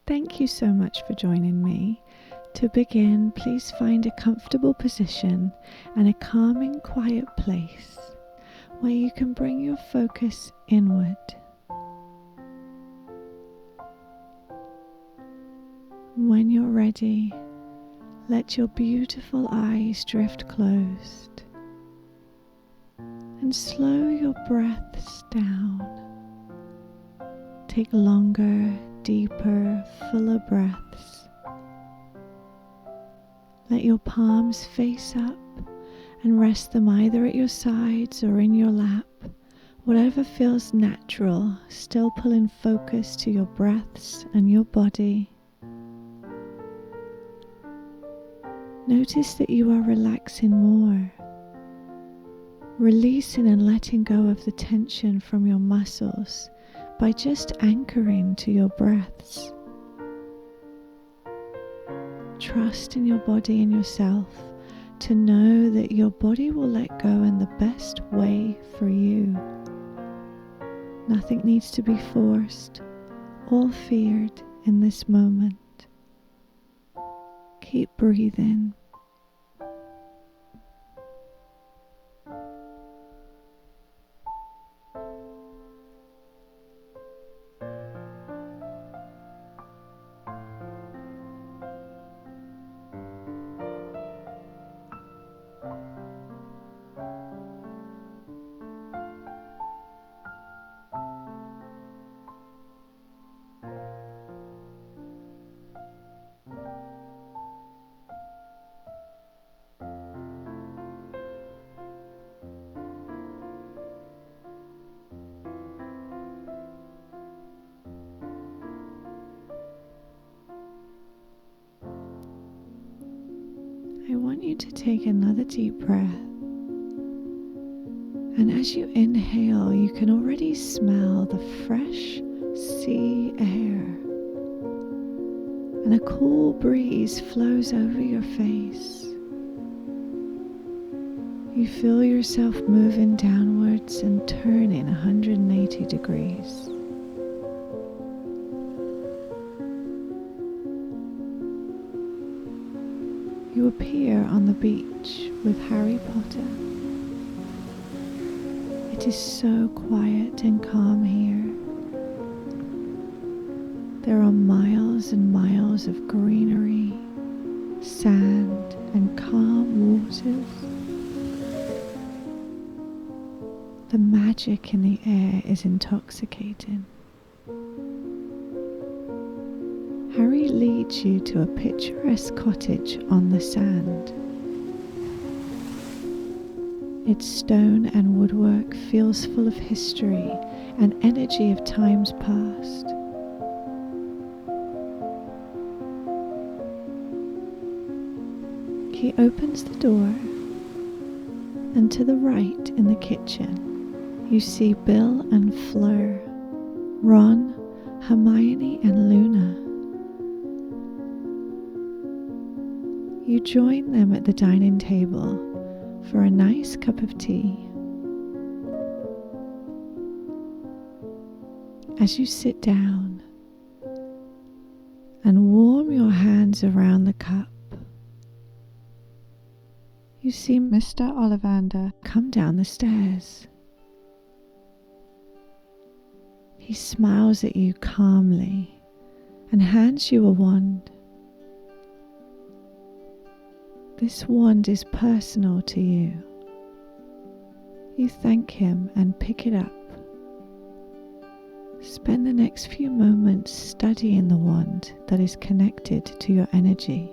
Thank you so much for joining me. To begin, please find a comfortable position and a calming, quiet place where you can bring your focus inward. When you're ready, let your beautiful eyes drift closed and slow your breaths down. Take longer, deeper, fuller breaths. Let your palms face up and rest them either at your sides or in your lap, whatever feels natural, still pulling focus to your breaths and your body. Notice that you are relaxing more, releasing and letting go of the tension from your muscles by just anchoring to your breaths. Trust in your body and yourself to know that your body will let go in the best way for you. Nothing needs to be forced or feared in this moment. Keep breathing. I want you to take another deep breath, and as you inhale, you can already smell the fresh sea air, and a cool breeze flows over your face. You feel yourself moving downwards and turning 180 degrees. You appear on the beach with Harry Potter. It is so quiet and calm here. There are miles and miles of greenery, sand, and calm waters. The magic in the air is intoxicating. Harry leads you to a picturesque cottage on the sand. Its stone and woodwork feels full of history and energy of times past. He opens the door, and to the right in the kitchen, you see Bill and Fleur, Ron, Hermione, and Luna. You join them at the dining table for a nice cup of tea. As you sit down and warm your hands around the cup, you see Mr. Ollivander come down the stairs. He smiles at you calmly and hands you a wand. This wand is personal to you. You thank him and pick it up. Spend the next few moments studying the wand that is connected to your energy.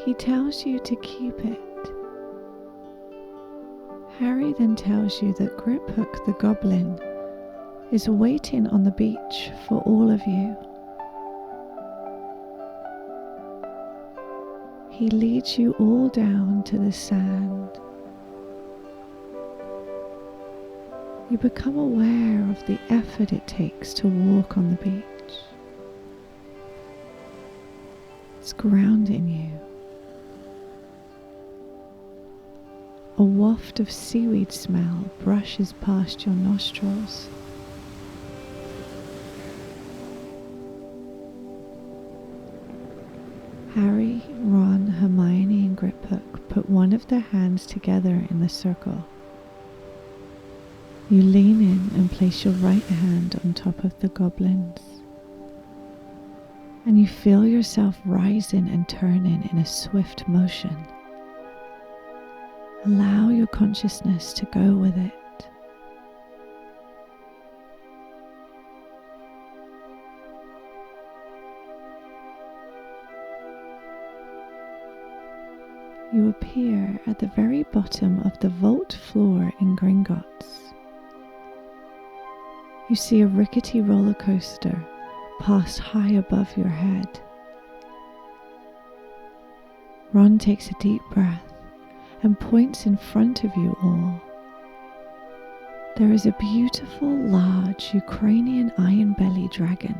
He tells you to keep it. Harry then tells you that Griphook the goblin is waiting on the beach for all of you. He leads you all down to the sand. You become aware of the effort it takes to walk on the beach. It's grounding you. A waft of seaweed smell brushes past your nostrils. Harry, Ron, Hermione and Griphook put one of their hands together in the circle. You lean in and place your right hand on top of the goblin's, and you feel yourself rising and turning in a swift motion. Allow your consciousness to go with it. You appear at the very bottom of the vault floor in Gringotts. You see a rickety roller coaster passed high above your head. Ron takes a deep breath and points in front of you all. There is a beautiful, large Ukrainian iron-belly dragon.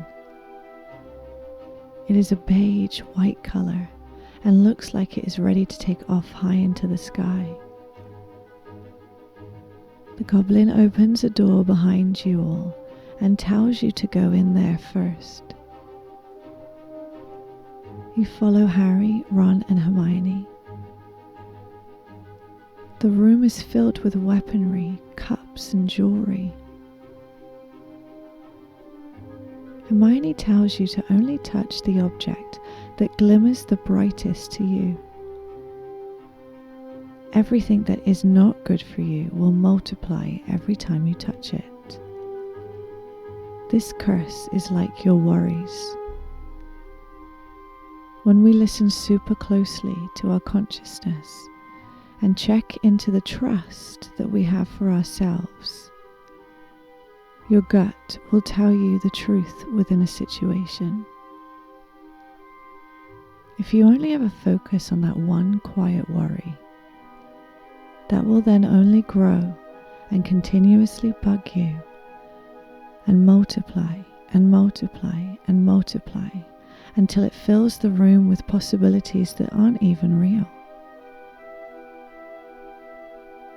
It is a beige white colour and looks like it is ready to take off high into the sky. The goblin opens a door behind you all and tells you to go in there first. You follow Harry, Ron and Hermione. The room is filled with weaponry, cups and jewellery. Hermione tells you to only touch the object that glimmers the brightest to you. Everything that is not good for you will multiply every time you touch it. This curse is like your worries. When we listen super closely to our consciousness and check into the trust that we have for ourselves, your gut will tell you the truth within a situation. If you only ever focus on that one quiet worry, that will then only grow and continuously bug you and multiply and multiply and multiply until it fills the room with possibilities that aren't even real.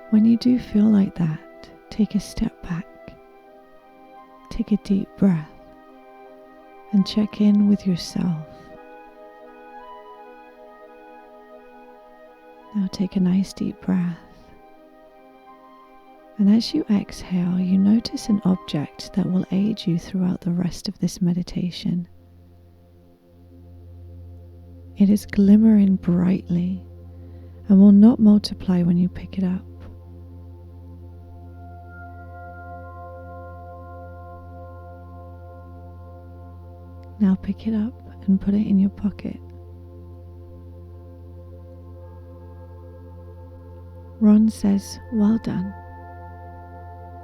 When you do feel like that, take a step back, take a deep breath, and check in with yourself. Now take a nice deep breath, and as you exhale, you notice an object that will aid you throughout the rest of this meditation. It is glimmering brightly and will not multiply when you pick it up. Now pick it up and put it in your pocket. Ron says, "Well done,"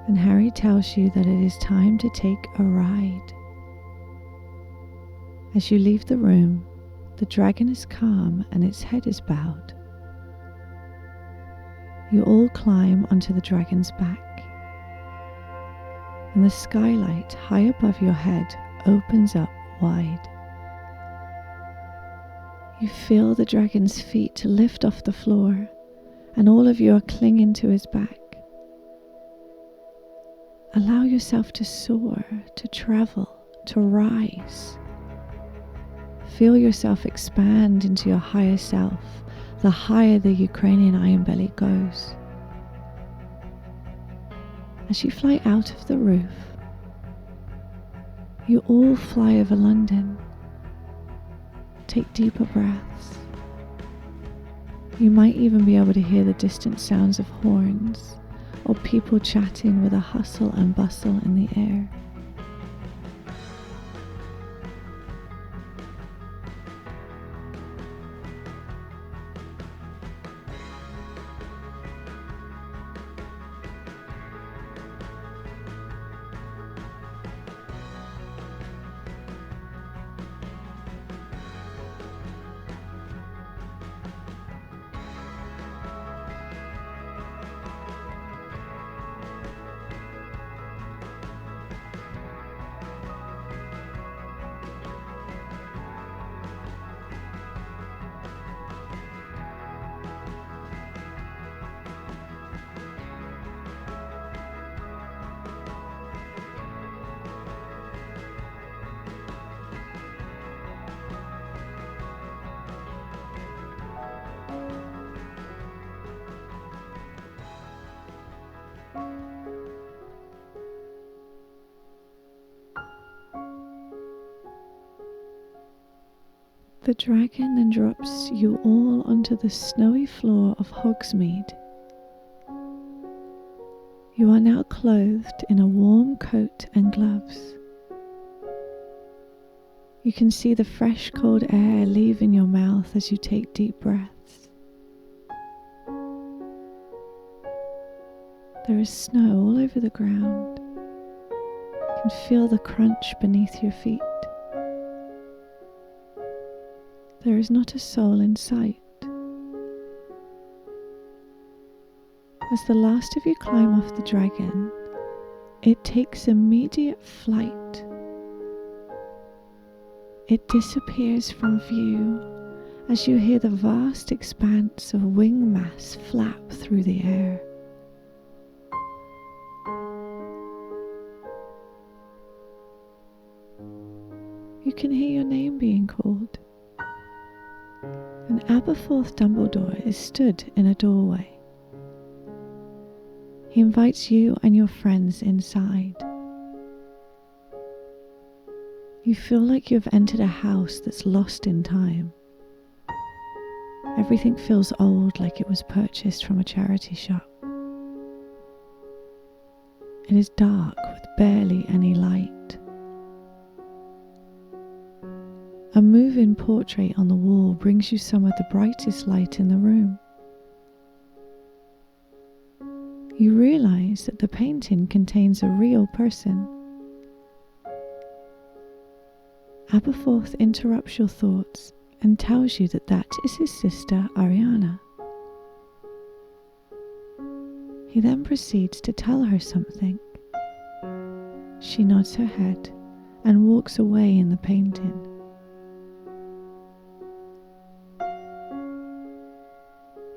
and Harry tells you that it is time to take a ride. As you leave the room, the dragon is calm and its head is bowed. You all climb onto the dragon's back, and the skylight high above your head opens up wide. You feel the dragon's feet lift off the floor, and all of you are clinging to his back. Allow yourself to soar, to travel, to rise. Feel yourself expand into your higher self, the higher the Ukrainian iron belly goes. As you fly out of the roof, you all fly over London. Take deeper breaths. You might even be able to hear the distant sounds of horns or people chatting with a hustle and bustle in the air. The dragon then drops you all onto the snowy floor of Hogsmeade. You are now clothed in a warm coat and gloves. You can see the fresh cold air leaving your mouth as you take deep breaths. There is snow all over the ground. You can feel the crunch beneath your feet. There is not a soul in sight. As the last of you climb off the dragon, it takes immediate flight. It disappears from view as you hear the vast expanse of wing mass flap through the air. You can hear your name being called. An Aberforth Dumbledore is stood in a doorway. He invites you and your friends inside. You feel like you've entered a house that's lost in time. Everything feels old, like it was purchased from a charity shop. It is dark with barely any light. A move-in portrait on the wall brings you some of the brightest light in the room. You realize that the painting contains a real person. Aberforth interrupts your thoughts and tells you that that is his sister Ariana. He then proceeds to tell her something. She nods her head and walks away in the painting.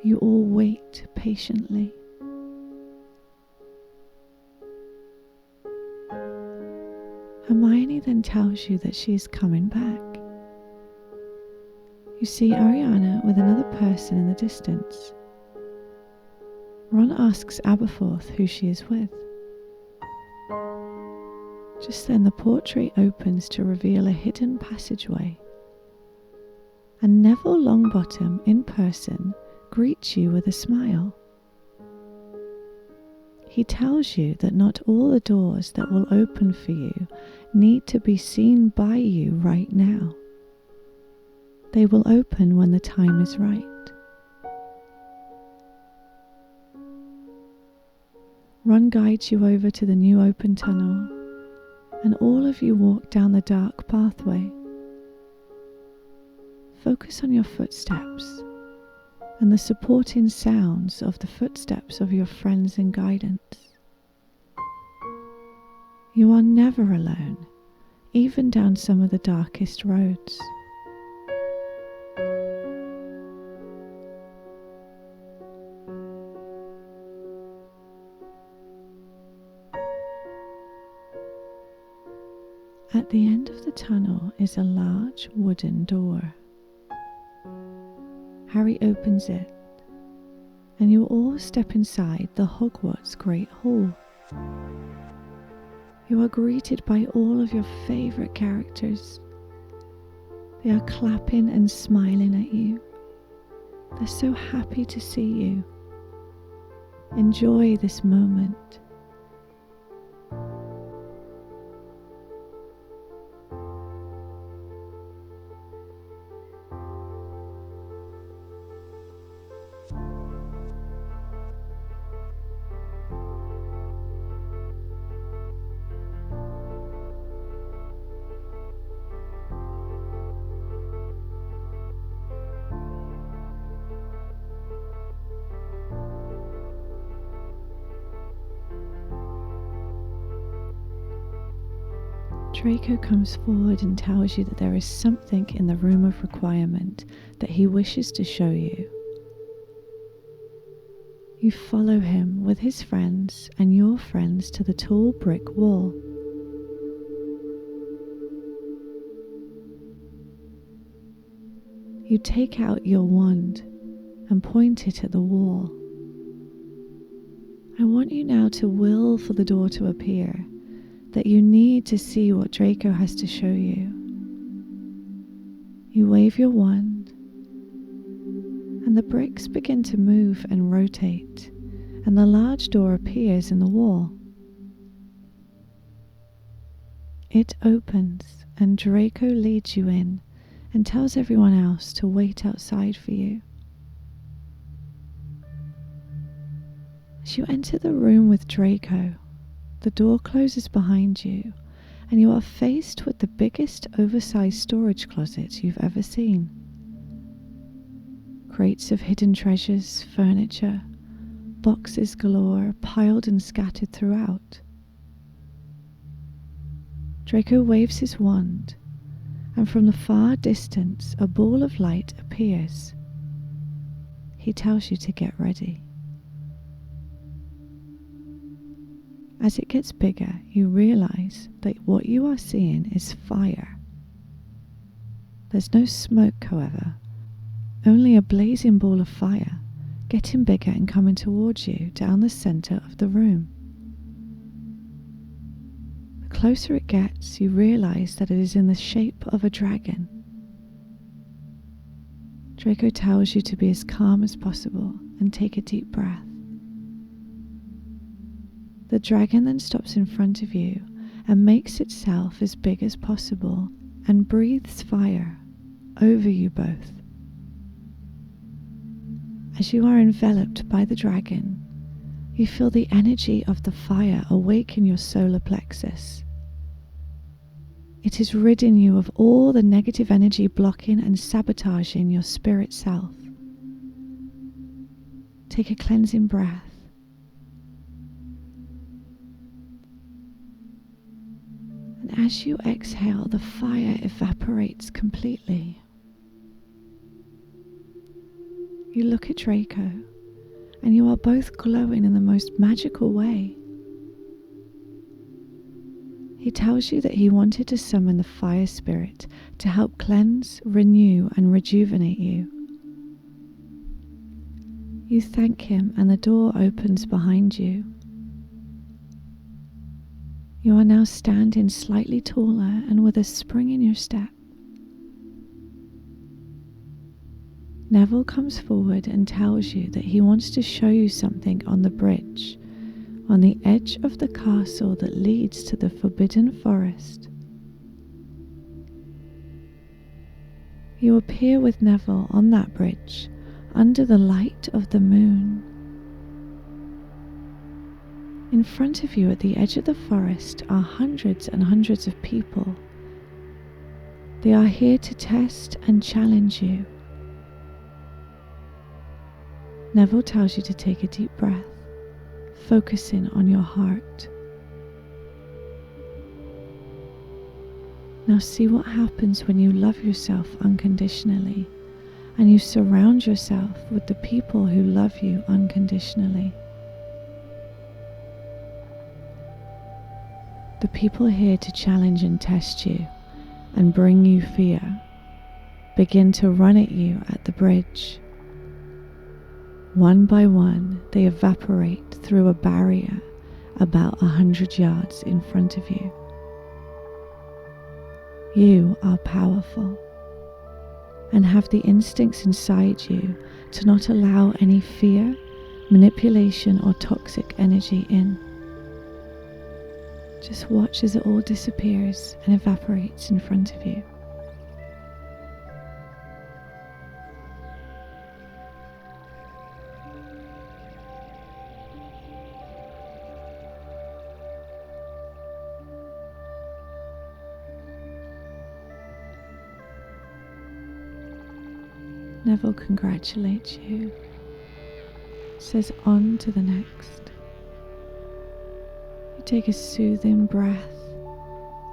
You all wait patiently. Hermione then tells you that she is coming back. You see Ariana with another person in the distance. Ron asks Aberforth who she is with. Just then the portrait opens to reveal a hidden passageway. And Neville Longbottom in person greets you with a smile. He tells you that not all the doors that will open for you need to be seen by you right now. They will open when the time is right. Ron guides you over to the new open tunnel, and all of you walk down the dark pathway. Focus on your footsteps and the supporting sounds of the footsteps of your friends and guidance. You are never alone, even down some of the darkest roads. At the end of the tunnel is a large wooden door. Harry opens it, and you all step inside the Hogwarts Great Hall. You are greeted by all of your favourite characters. They are clapping and smiling at you. They're so happy to see you. Enjoy this moment. Draco comes forward and tells you that there is something in the room of requirement that he wishes to show you. You follow him with his friends and your friends to the tall brick wall. You take out your wand and point it at the wall. I want you now to will for the door to appear, that you need to see what Draco has to show you. You wave your wand, and the bricks begin to move and rotate, and the large door appears in the wall. It opens, and Draco leads you in and tells everyone else to wait outside for you. As you enter the room with Draco, the door closes behind you, and you are faced with the biggest oversized storage closet you've ever seen. Crates of hidden treasures, furniture, boxes galore piled and scattered throughout. Draco waves his wand, and from the far distance a ball of light appears. He tells you to get ready. As it gets bigger, you realize that what you are seeing is fire. There's no smoke, however, only a blazing ball of fire, getting bigger and coming towards you down the center of the room. The closer it gets, you realize that it is in the shape of a dragon. Draco tells you to be as calm as possible and take a deep breath. The dragon then stops in front of you and makes itself as big as possible and breathes fire over you both. As you are enveloped by the dragon, you feel the energy of the fire awaken your solar plexus. It is ridding you of all the negative energy blocking and sabotaging your spirit self. Take a cleansing breath. And as you exhale, the fire evaporates completely. You look at Draco, and you are both glowing in the most magical way. He tells you that he wanted to summon the fire spirit to help cleanse, renew, and rejuvenate you. You thank him, and the door opens behind you. You are now standing slightly taller and with a spring in your step. Neville comes forward and tells you that he wants to show you something on the bridge, on the edge of the castle that leads to the Forbidden Forest. You appear with Neville on that bridge, under the light of the moon. In front of you at the edge of the forest are hundreds and hundreds of people. They are here to test and challenge you. Neville tells you to take a deep breath, focusing on your heart. Now see what happens when you love yourself unconditionally and you surround yourself with the people who love you unconditionally. The people here to challenge and test you and bring you fear begin to run at you at the bridge. One by one, they evaporate through a barrier about 100 yards in front of you. You are powerful and have the instincts inside you to not allow any fear, manipulation, or toxic energy in. Just watch as it all disappears and evaporates in front of you. Neville congratulates you, says on to the next. You take a soothing breath,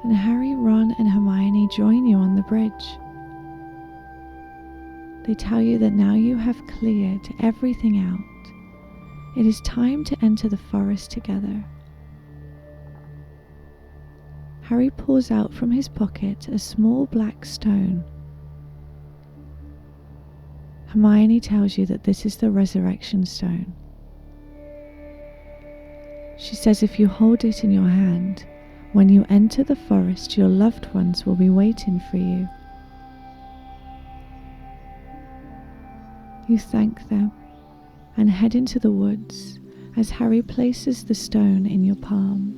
and Harry, Ron and Hermione join you on the bridge. They tell you that now you have cleared everything out. It is time to enter the forest together. Harry pulls out from his pocket a small black stone. Hermione tells you that this is the resurrection stone. She says if you hold it in your hand, when you enter the forest, your loved ones will be waiting for you. You thank them and head into the woods as Harry places the stone in your palm.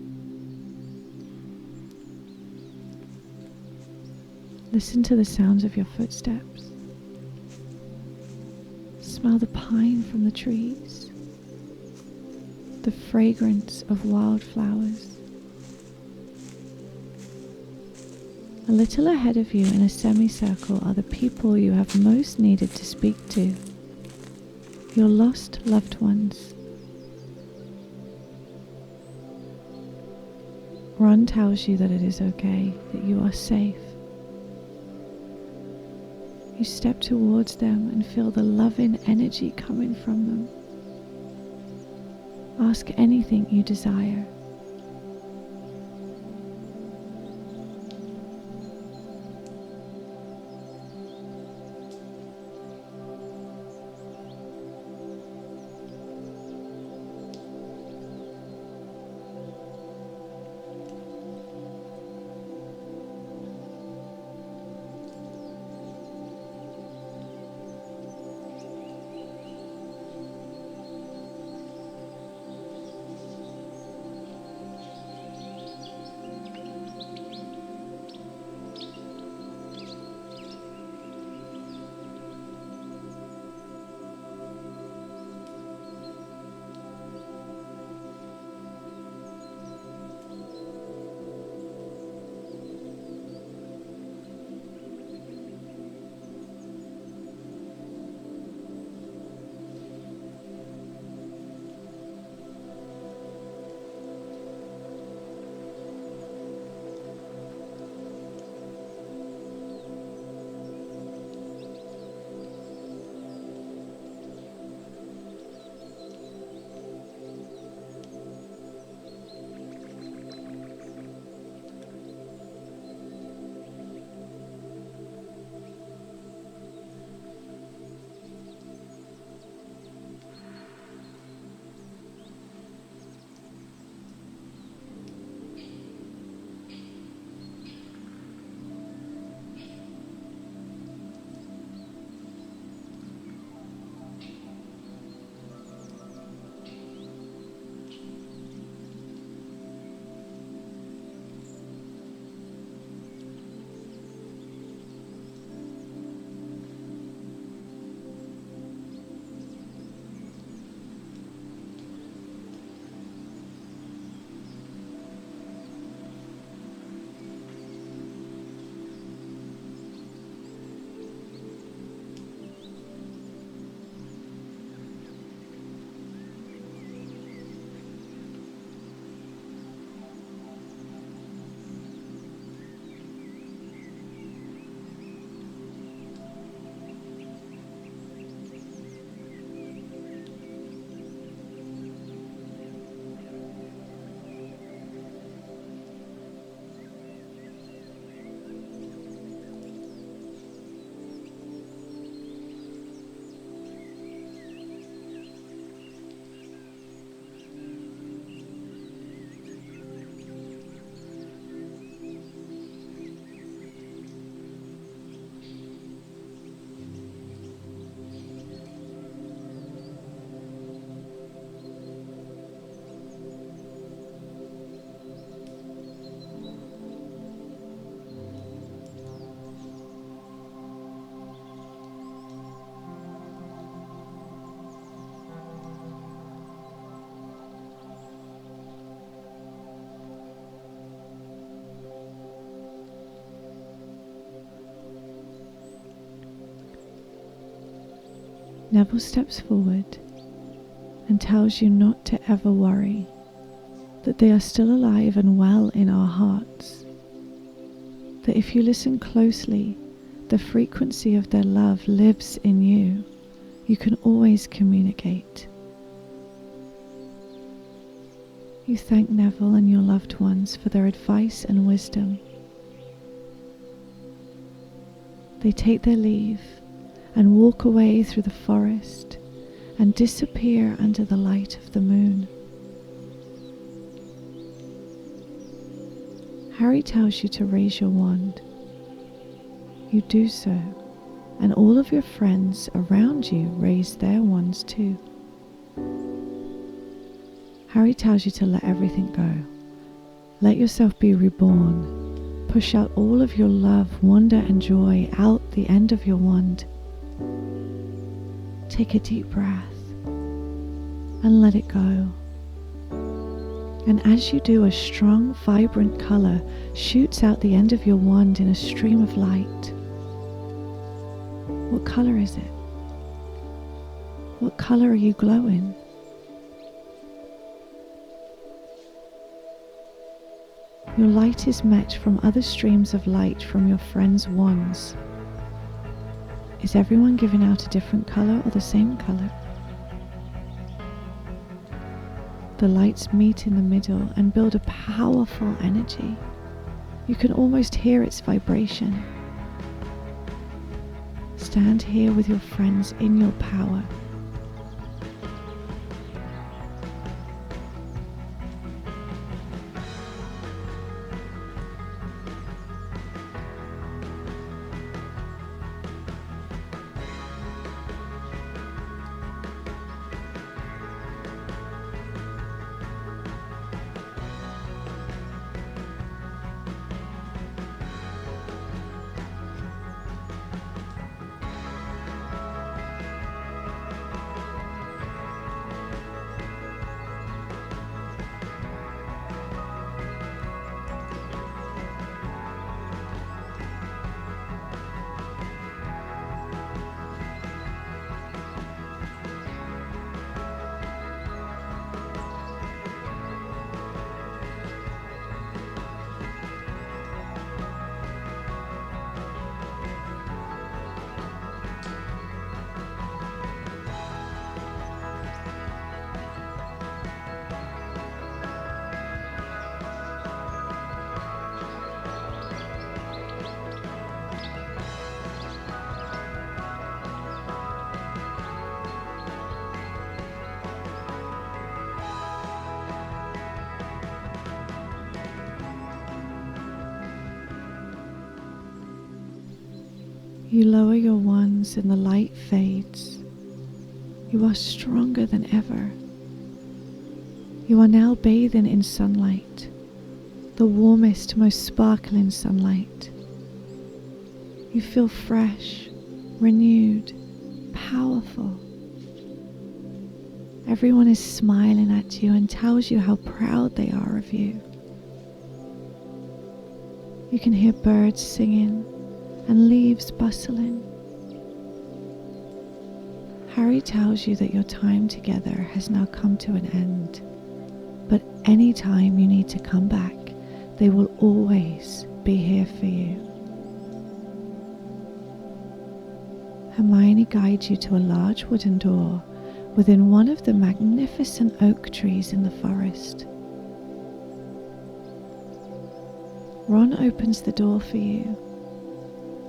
Listen to the sounds of your footsteps. Smell the pine from the trees, the fragrance of wildflowers. A little ahead of you in a semicircle are the people you have most needed to speak to, your lost loved ones. Ron tells you that it is okay, that you are safe. You step towards them and feel the loving energy coming from them. Ask anything you desire. Neville steps forward and tells you not to ever worry, that they are still alive and well in our hearts, that if you listen closely, the frequency of their love lives in you. You can always communicate. You thank Neville and your loved ones for their advice and wisdom. They take their leave and walk away through the forest and disappear under the light of the moon. Harry tells you to raise your wand. You do so, and all of your friends around you raise their wands too. Harry tells you to let everything go. Let yourself be reborn. Push out all of your love, wonder and joy out the end of your wand. Take a deep breath and let it go. And as you do, a strong, vibrant colour shoots out the end of your wand in a stream of light. What colour is it? What colour are you glowing? Your light is met from other streams of light from your friends' wands. Is everyone giving out a different colour or the same colour? The lights meet in the middle and build a powerful energy. You can almost hear its vibration. Stand here with your friends in your power. You lower your wands and the light fades. You are stronger than ever. You are now bathing in sunlight, the warmest, most sparkling sunlight. You feel fresh, renewed, powerful. Everyone is smiling at you and tells you how proud they are of you. You can hear birds singing and leaves bustling. Harry tells you that your time together has now come to an end, but any time you need to come back, they will always be here for you. Hermione guides you to a large wooden door within one of the magnificent oak trees in the forest. Ron opens the door for you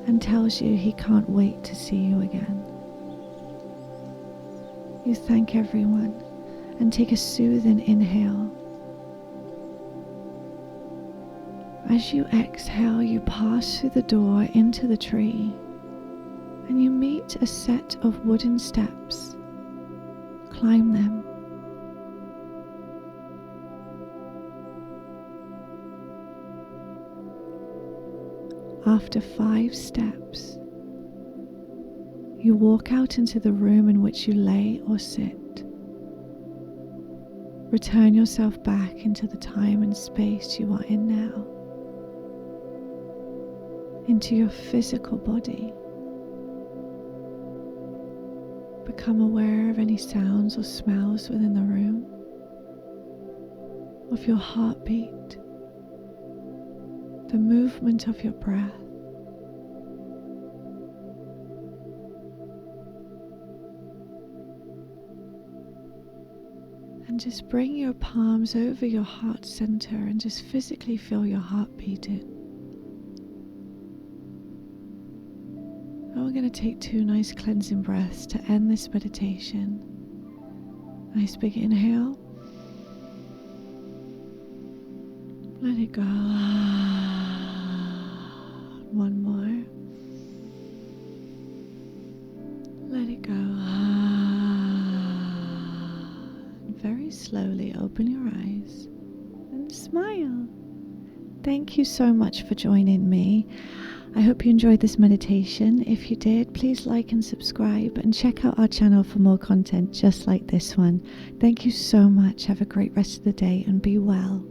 and tells you he can't wait to see you again. You thank everyone and take a soothing inhale. As you exhale, you pass through the door into the tree and you meet a set of wooden steps. Climb them. After 5 steps, you walk out into the room in which you lay or sit. Return yourself back into the time and space you are in now, into your physical body. Become aware of any sounds or smells within the room, of your heartbeat, the movement of your breath. And just bring your palms over your heart center and just physically feel your heart beating. And we're going to take 2 nice cleansing breaths to end this meditation. Nice big inhale. Let it go. One more. very slowly open your eyes and smile. Thank you so much for joining me. I hope you enjoyed this meditation. If you did, please like and subscribe and check out our channel for more content just like this one. Thank you so much. Have a great rest of the day and be well.